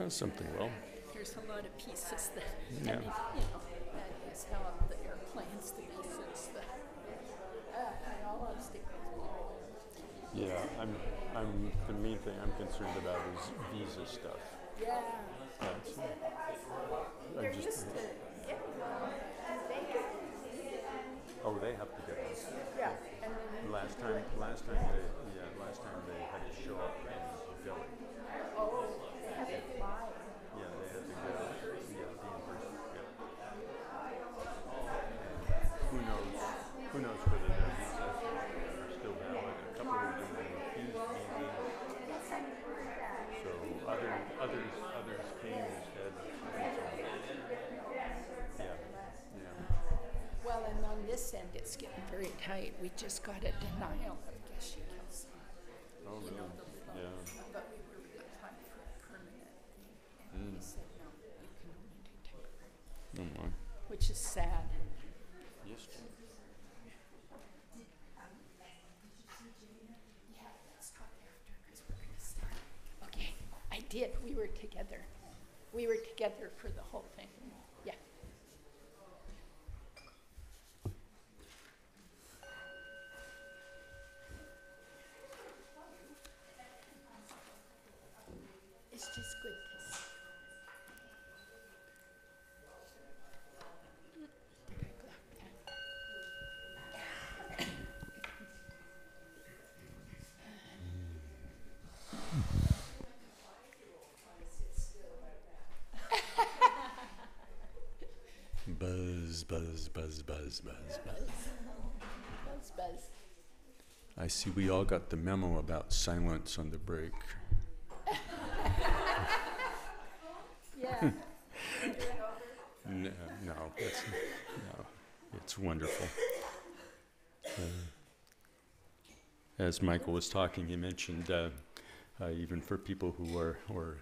Something well. There's a lot of pieces that, Yeah. and that is how the airplanes, the visas, and all obstacles. Yeah, I'm the main thing I'm concerned about is visa stuff. Yeah. That's, They're I'm just, used to getting them. They get oh, they have to get this. yeah. And then Last time they had to show up in Delhi. they have to fly. Yeah, they had to go. Yeah, be in person. Yeah. Who knows whether their visas are still valid? A couple of them were refused visas. So others came instead. Yeah, yeah. Well, and on this end, it's getting very tight. We just got a denial of Geshe Kelsey. Oh, really? Yeah. But we were applying for a permanent, and he said, no, you can only do temporary, Oh my. which is sad. Yes. Yeah, let's talk after because we're going to start. Okay, I did. We were together. We were together for the whole thing. Yeah. It's just good to see. Buzz, buzz, buzz, buzz, buzz, buzz. Buzz, buzz. I see we all got the memo about silence on the break. Yeah. No, no, it's wonderful. As Michael was talking, he mentioned even for people who are, or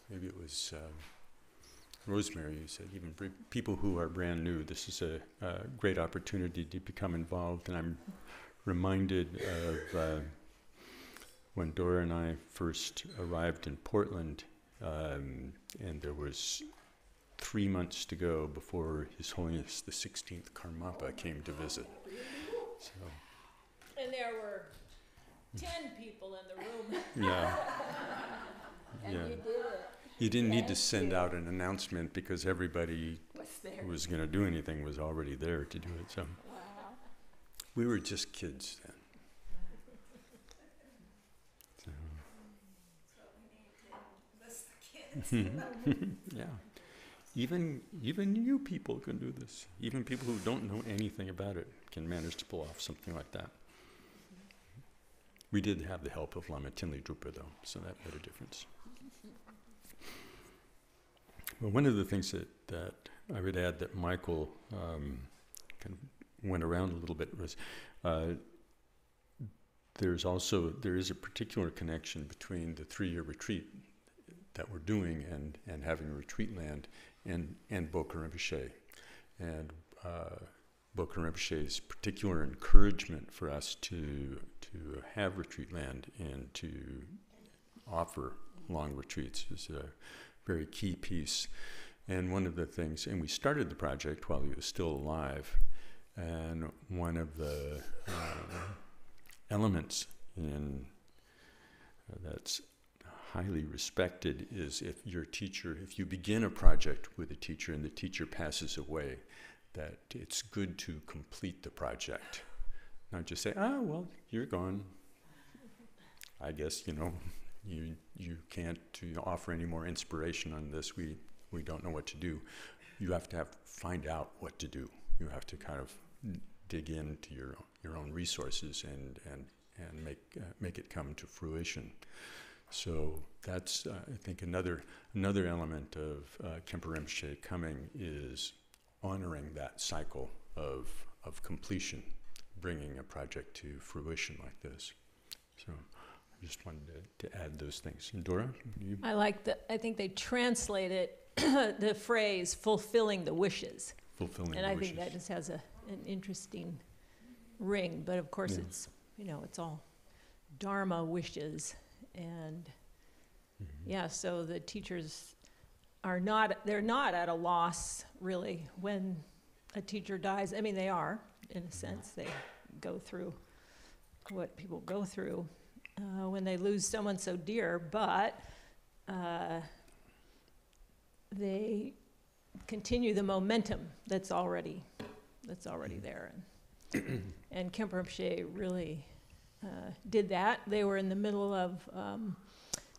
maybe it was Rosemary who said, even for people who are brand new, this is a great opportunity to become involved. And I'm reminded of when Dora and I first arrived in Portland, and there was 3 months to go before His Holiness the 16th Karmapa came to visit. So, And there were 10 people in the room. yeah, And yeah. you did it. You didn't need to send out an announcement because everybody What's there? who was going to do anything was already there to do it. So Wow. we were just kids then. So. Yeah. Even you people can do this. Even people who don't know anything about it can manage to pull off something like that. We did have the help of Lama Tinley Drupa though, so that made a difference. Well, one of the things that I would add that Michael kind of went around a little bit was there is a particular connection between the 3-year retreat that we're doing and having a retreat land and Boka Rinpoche. And Boka Rinpoche's particular encouragement for us to have retreat land and to offer long retreats is a very key piece. And one of the things, and we started the project while he was still alive, and one of the elements in that's highly respected is if you begin a project with a teacher and the teacher passes away, that it's good to complete the project. Not just say, oh, well, you're gone. I guess, you can't offer any more inspiration on this. We don't know what to do. You have to find out what to do. You have to kind of dig into your own resources and make it come to fruition. So that's I think another element of Khenpo Rinpoche coming is honoring that cycle of completion, bringing a project to fruition like this. So I just wanted to add those things. And Dora, you? I think they translated the phrase "fulfilling the wishes," Fulfilling and the I wishes. think that just has an interesting ring. But of course, Yeah. it's all Dharma wishes, and Yeah, so the teachers they're not at a loss, really, when a teacher dies. I mean, they are, in a sense. They go through what people go through when they lose someone so dear, but they continue the momentum that's already there. And Kemper-Upshea really did that. They were in the middle of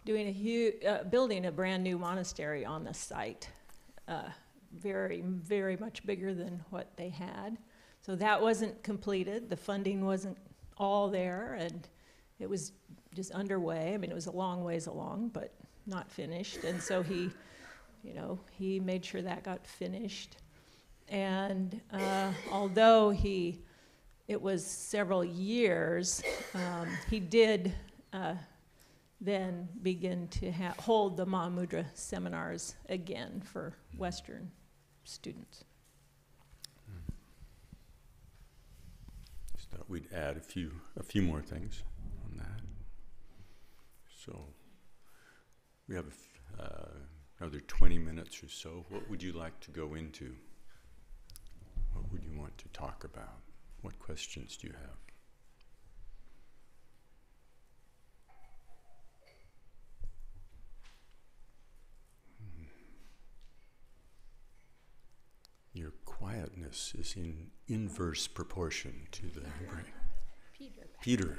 doing building a brand new monastery on the site, very, very much bigger than what they had. So that wasn't completed. The funding wasn't all there, and it was just underway. I mean, it was a long ways along, but not finished. And so he made sure that got finished. And although it was several years, he did then begin to hold the Mahamudra seminars again for Western students. Just thought we'd add a few more things on that. So we have another 20 minutes or so. What would you like to go into? What would you want to talk about? What questions do you have? Your quietness is in inverse proportion to the brain. Peter.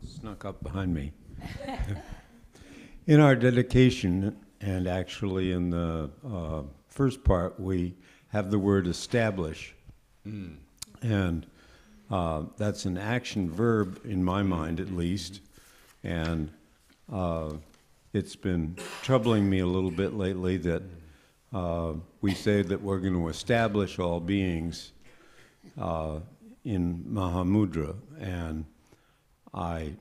Snuck up behind me. In our dedication, and actually in the first part, we have the word establish. And that's an action verb in my mind, at least. And it's been troubling me a little bit lately that we say that we're going to establish all beings in Mahamudra, and I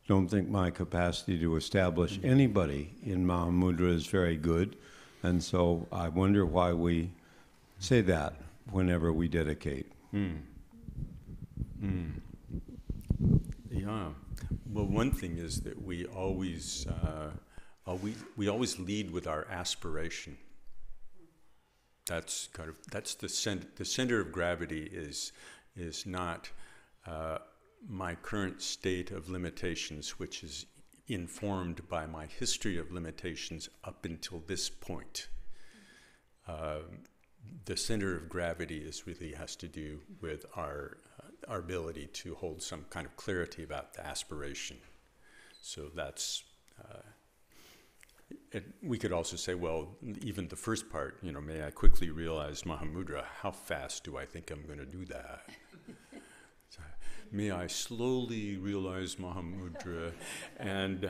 don't think my capacity to establish anybody in Mahamudra is very good, and so I wonder why we say that whenever we dedicate. Yeah. Well, one thing is that we always lead with our aspiration. That's the center of gravity is not my current state of limitations, which is informed by my history of limitations up until this point. The center of gravity really has to do with our ability to hold some kind of clarity about the aspiration. So that's, we could also say, well, even the first part, may I quickly realize Mahamudra, how fast do I think I'm going to do that? May I slowly realize Mahamudra, and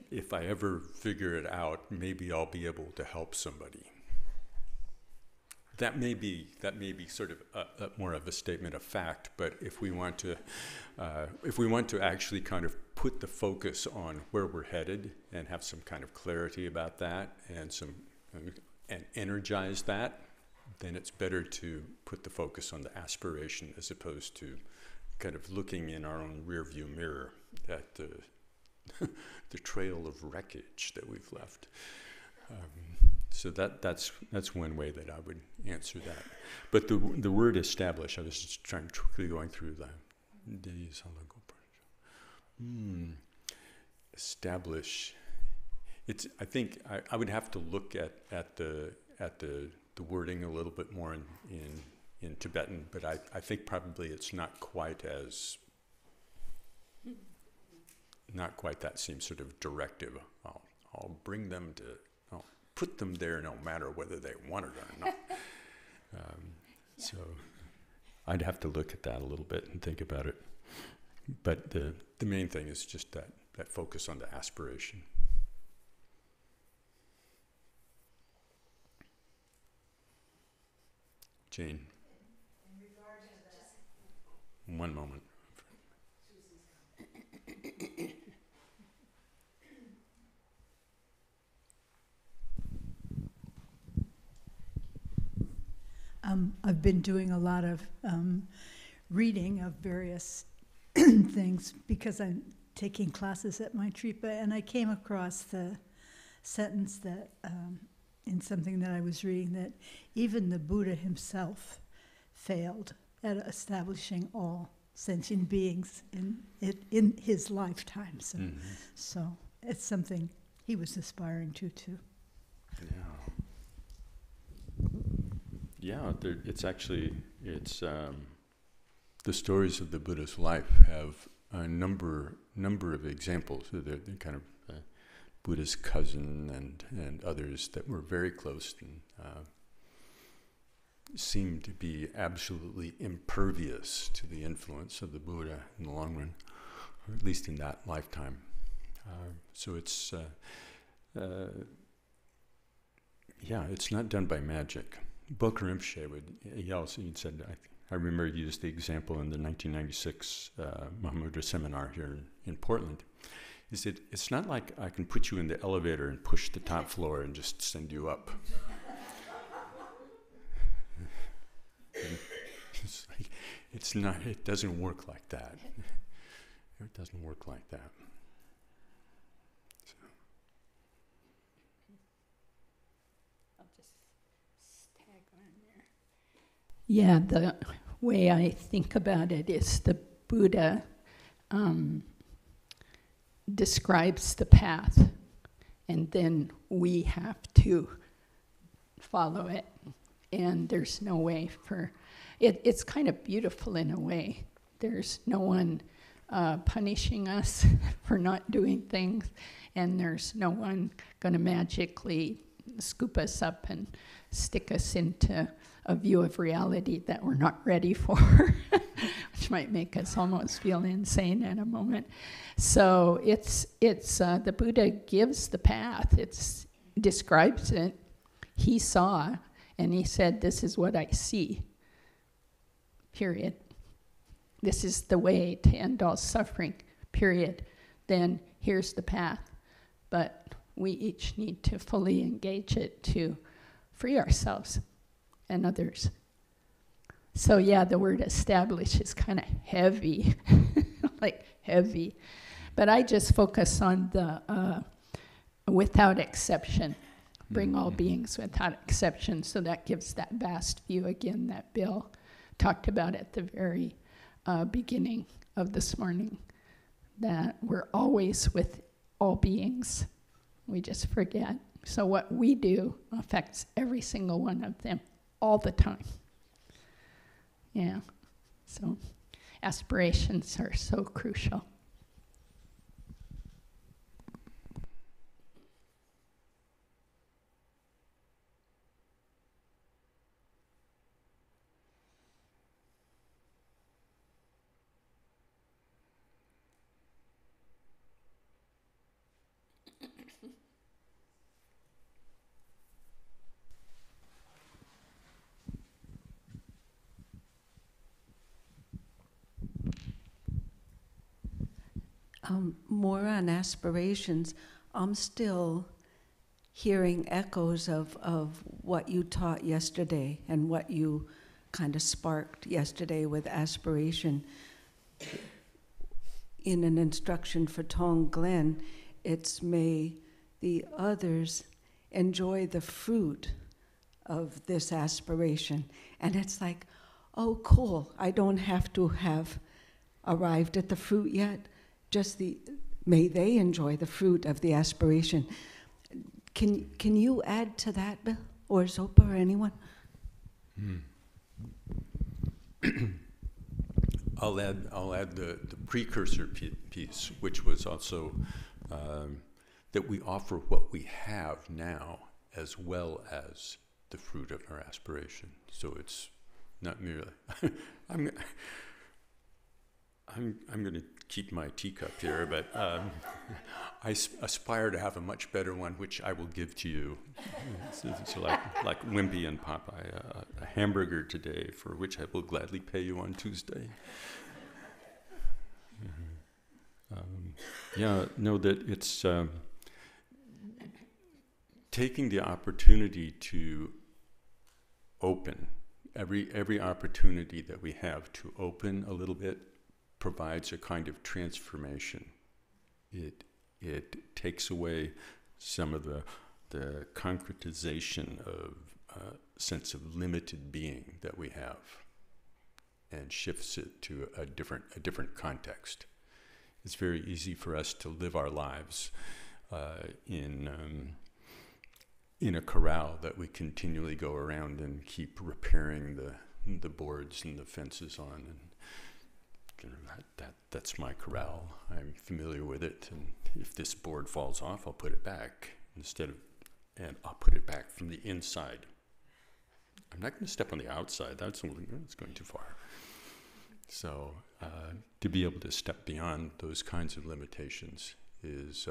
if I ever figure it out, maybe I'll be able to help somebody. That may be sort of more of a statement of fact, but if we want to actually kind of put the focus on where we're headed and have some kind of clarity about that and energize that, then it's better to put the focus on the aspiration as opposed to kind of looking in our own rearview mirror at the trail of wreckage that we've left. So that's one way that I would answer that. But the word establish, I was just quickly going through the establish. I think I would have to look at the wording a little bit more in Tibetan, but I think probably it's not quite that same sort of directive. I'll bring them to. Put them there no matter whether they want it or not. So I'd have to look at that a little bit and think about it. But the main thing is just that focus on the aspiration. Jane. In regard to that. One moment. I've been doing a lot of reading of various things because taking classes at Maitripa, and I came across the sentence that, in something that I was reading, that even the Buddha himself failed at establishing all sentient beings in his lifetime. So, so it's something he was aspiring to too. Yeah, it's actually, the stories of the Buddha's life have a number of examples. They're kind of Buddha's cousin and others that were very close and seemed to be absolutely impervious to the influence of the Buddha in the long run, or at least in that lifetime. So it's, it's not done by magic. Boker Rinpoche he said, I remember he used the example in the 1996 Mahamudra seminar here in Portland. He said, it's not like I can put you in the elevator and push the top floor and just send you up. It's not, it doesn't work like that. It doesn't work like that. So. I'll just tag on there. Yeah, the way I think about it is the Buddha describes the path, and then we have to follow it. And there's no way for it. It's kind of beautiful in a way. There's no one punishing us for not doing things, and there's no one going to magically scoop us up and stick us into a view of reality that we're not ready for, which might make us almost feel insane in a moment. So it's the Buddha gives the path. It describes it. He saw, and he said, "This is what I see. Period. This is the way to end all suffering. Period. Then here's the path." But we each need to fully engage it to free ourselves and others. So yeah, the word establish is kind of heavy, like heavy. But I just focus on the without exception. Bring all beings without exception. So that gives that vast view again that Bill talked about at the very beginning of this morning, that we're always with all beings. We just forget. So what we do affects every single one of them all the time. Yeah. So aspirations are so crucial. More on aspirations, I'm still hearing echoes of what you taught yesterday and what you kind of sparked yesterday with aspiration. In an instruction for Tong Glen, it's may the others enjoy the fruit of this aspiration. And it's like, oh, cool, I don't have to have arrived at the fruit yet. Just may they enjoy the fruit of the aspiration. Can you add to that, Bill, or Zopa, or anyone? I'll add the precursor piece, which was also that we offer what we have now as well as the fruit of our aspiration. So it's not merely I'm going to keep my teacup here, but I aspire to have a much better one, which I will give to you. It's like Wimpy and Popeye, a hamburger today, for which I will gladly pay you on Tuesday. That it's taking the opportunity to open, every opportunity that we have to open a little bit provides a kind of transformation it takes away some of the concretization of sense of limited being that we have, and shifts it to a different context. It's very easy for us to live our lives in a corral that we continually go around and keep repairing the boards and the fences on, and that's my corral. I'm familiar with it, and if this board falls off, I'll put it back and I'll put it back from the inside. I'm not going to step on the outside. That's going too far. So to be able to step beyond those kinds of limitations is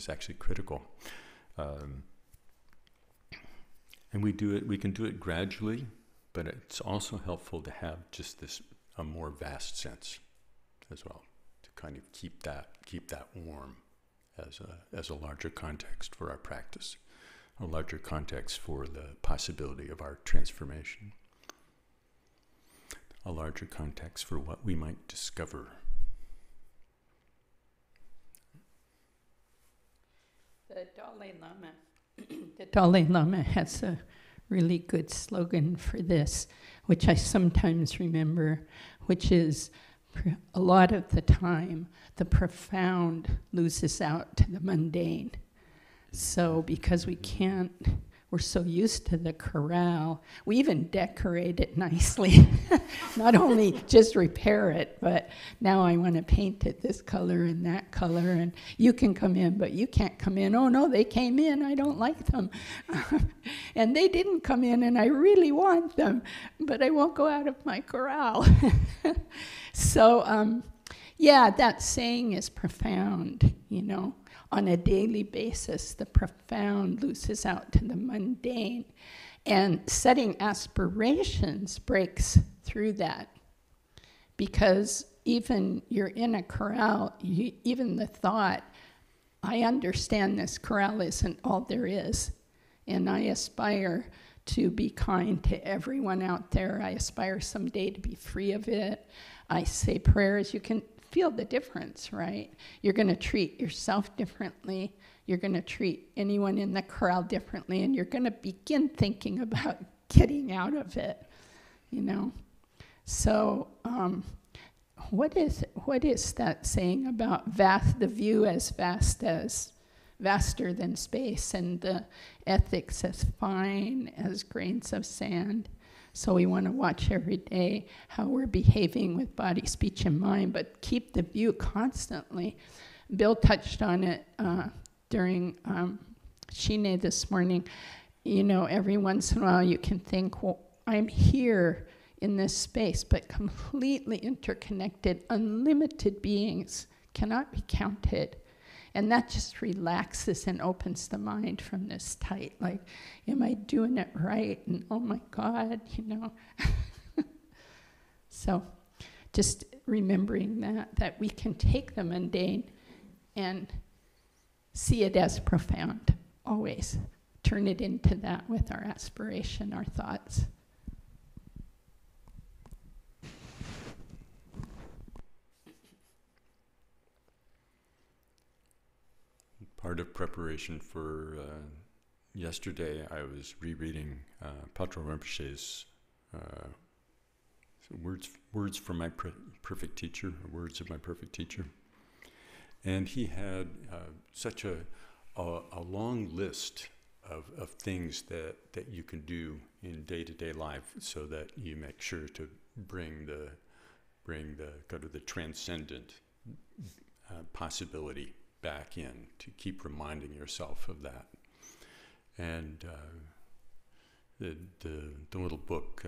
actually critical. And we can do it gradually, but it's also helpful to have just a more vast sense as well, to kind of keep that warm as a larger context for our practice, a larger context for the possibility of our transformation, a larger context for what we might discover. The Dalai Lama has a really good slogan for this, which I sometimes remember, which is, a lot of the time, the profound loses out to the mundane. So because we're so used to the corral, we even decorate it nicely. Not only just repair it, but now I want to paint it this color and that color, and you can come in, but you can't come in. Oh no, they came in, I don't like them. And they didn't come in, and I really want them, but I won't go out of my corral. So, yeah, that saying is profound, On a daily basis, the profound loses out to the mundane. And setting aspirations breaks through that. Because even you're in a corral, even the thought, I understand this corral isn't all there is. And I aspire to be kind to everyone out there. I aspire someday to be free of it. I say prayers. You can feel the difference, right? You're going to treat yourself differently. You're going to treat anyone in the corral differently, and you're going to begin thinking about getting out of it, So what is that saying about the view as vaster than space, and the ethics as fine as grains of sand? So we want to watch every day how we're behaving with body, speech, and mind, but keep the view constantly. Bill touched on it during Shine this morning. Every once in a while you can think, well, I'm here in this space, but completely interconnected, unlimited beings cannot be counted. And that just relaxes and opens the mind from this tight, like, am I doing it right? And oh my God, So just remembering that we can take the mundane and see it as profound, always. Turn it into that with our aspiration, our thoughts. Part of preparation for yesterday, I was rereading Patrul Rinpoche's words from my perfect teacher, words of my perfect teacher, and he had such a long list of things that you can do in day-to-day life, so that you make sure to bring the go to the transcendent possibility back in, to keep reminding yourself of that. And the little book,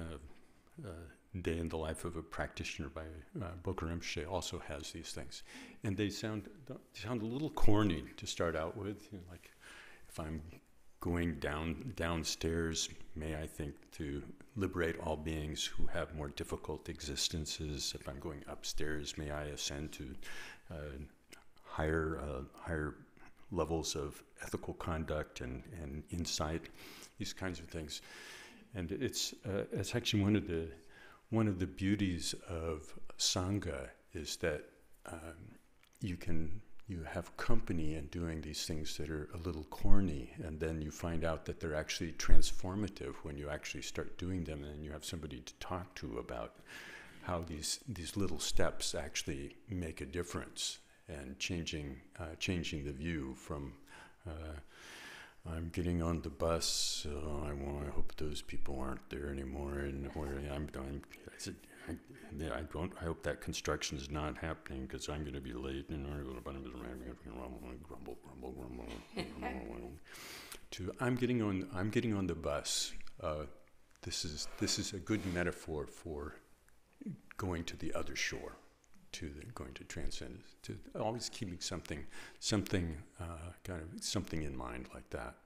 Day in the Life of a Practitioner by Bokar Rinpoche, also has these things. And they sound a little corny to start out with. Like, if I'm going downstairs, may I think to liberate all beings who have more difficult existences. If I'm going upstairs, may I ascend to higher levels of ethical conduct and insight, these kinds of things. And it's actually one of the beauties of Sangha is that you can you have company in doing these things that are a little corny, and then you find out that they're actually transformative when you actually start doing them, and you have somebody to talk to about how these little steps actually make a difference, and changing the view from I'm getting on the bus, so I hope those people aren't there anymore, and where I hope that construction is not happening because I'm going to be late, and grumble. To I'm getting on the bus. This is a good metaphor for going to the other shore, going to transcend, to always keeping something in mind like that.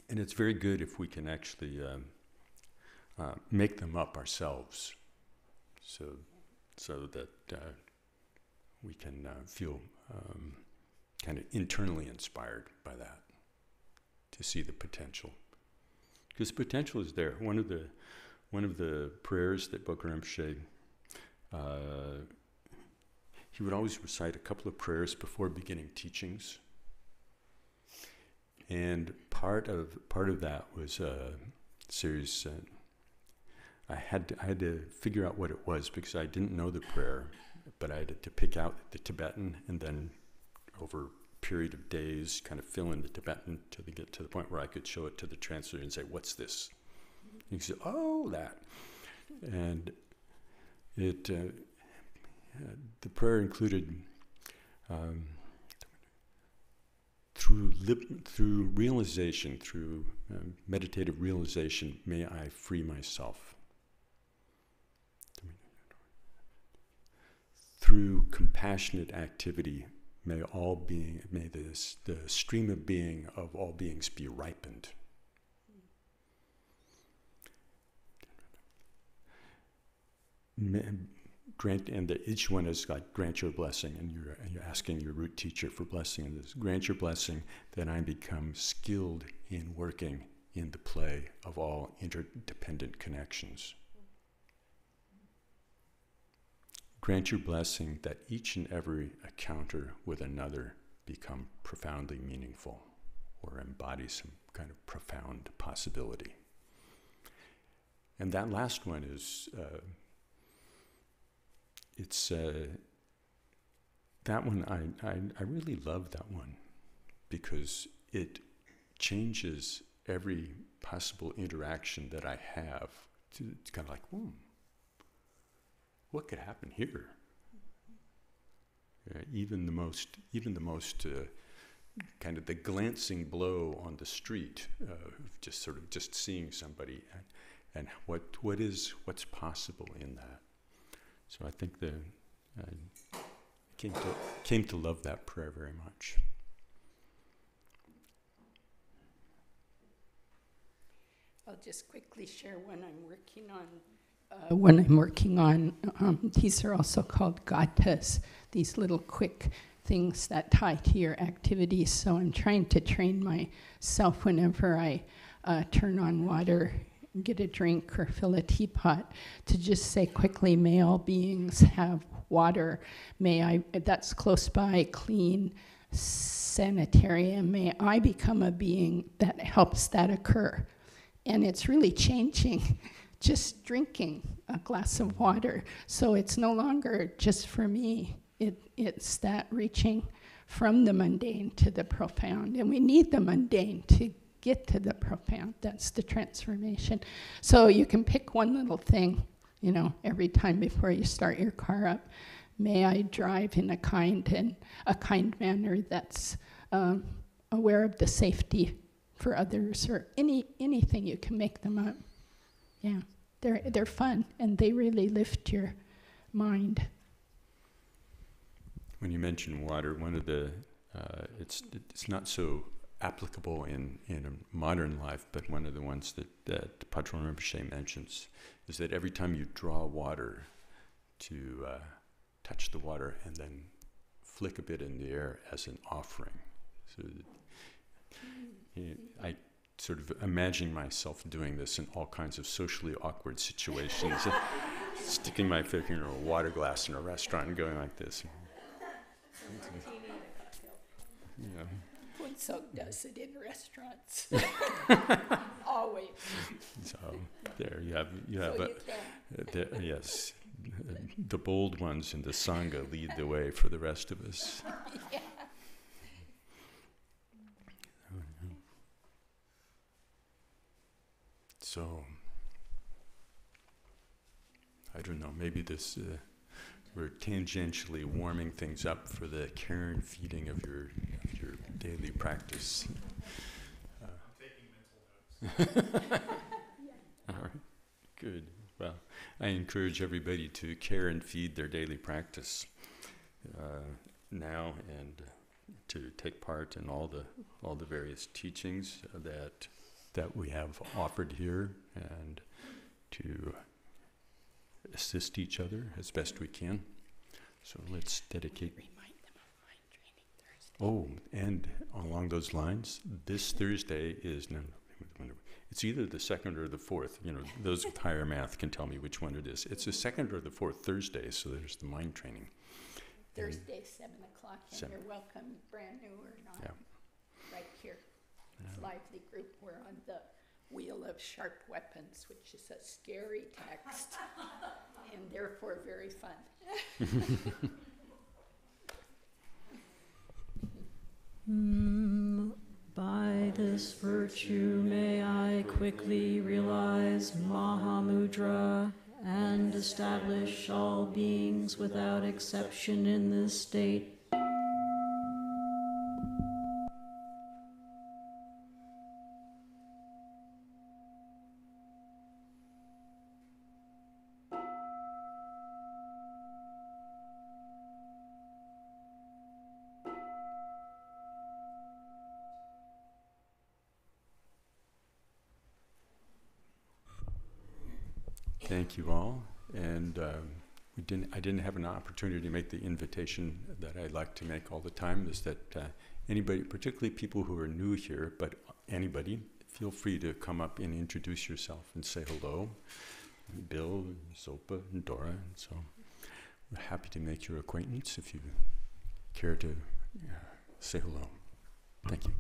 And it's very good if we can actually make them up ourselves, so that we can feel kind of internally inspired by that, to see the potential, because potential is there. One of the prayers that Bokar Rinpoche, he would always recite a couple of prayers before beginning teachings, and part of that was a series. I had to figure out what it was because I didn't know the prayer, but I had to pick out the Tibetan and then over a period of days kind of fill in the Tibetan to get to the point where I could show it to the translator and say, "What's this?" And he said, "Oh, that." And it the prayer included through realization, through meditative realization, may I free myself. Through compassionate activity, may the stream of being of all beings be ripened. Each one is like, grant your blessing, and you're asking your root teacher for blessing. And this, grant your blessing that I become skilled in working in the play of all interdependent connections. Grant your blessing that each and every encounter with another become profoundly meaningful or embody some kind of profound possibility. And that last one is, that one, I really love that one because it changes every possible interaction that I have. It's kind of like, what could happen here? Even the most kind of the glancing blow on the street of just seeing somebody, and what's possible in that. So I think I came to love that prayer very much. I'll just quickly share one I'm working on. These are also called gatas, these little quick things that tie to your activities. So I'm trying to train myself whenever I turn on water, get a drink, or fill a teapot, to just say quickly, may all beings have water. That's close by, clean, sanitary, and may I become a being that helps that occur. And it's really changing just drinking a glass of water. So it's no longer just for me. It's that reaching from the mundane to the profound. And we need the mundane to get to the profound. That's the transformation. So you can pick one little thing, every time before you start your car up. May I drive in a kind manner that's aware of the safety for others, or anything. You can make them up. Yeah, they're fun, and they really lift your mind. When you mention water, one of the it's not so applicable in a modern life, but one of the ones that Patron Rinpoche mentions is that every time you draw water, to touch the water and then flick a bit in the air as an offering. So I sort of imagine myself doing this in all kinds of socially awkward situations, sticking my finger in a water glass in a restaurant and going like this. Yeah. Punsuk does it in restaurants. Always. So there you have So a, you can. yes, the bold ones in the sangha lead the way for the rest of us. Yeah. So I don't know. Maybe this we're tangentially warming things up for the care and feeding of your daily practice. I'm taking mental notes. All right, good. Well, I encourage everybody to care and feed their daily practice now, and to take part in all the various teachings that we have offered here, and to assist each other as best we can. So let's dedicate. Remind them of mind training Thursday. Oh, and along those lines, this Thursday is it's either the 2nd or the 4th. You know, those with higher math can tell me which one it is. It's the 2nd or the 4th Thursday, so there's the mind training. Thursday, 7 o'clock, and 7. you're welcome, brand new or not, Yeah. right here. It's lively group. We're on the Wheel of Sharp Weapons, which is a scary text, and therefore very fun. By this virtue may I quickly realize Mahamudra and establish all beings without exception in this state. Thank you all, and I didn't have an opportunity to make the invitation that I like to make all the time, is that anybody, particularly people who are new here, but anybody, feel free to come up and introduce yourself and say hello. Bill, and Zopa, and Dora, and so we're happy to make your acquaintance if you care to say hello. Thank you.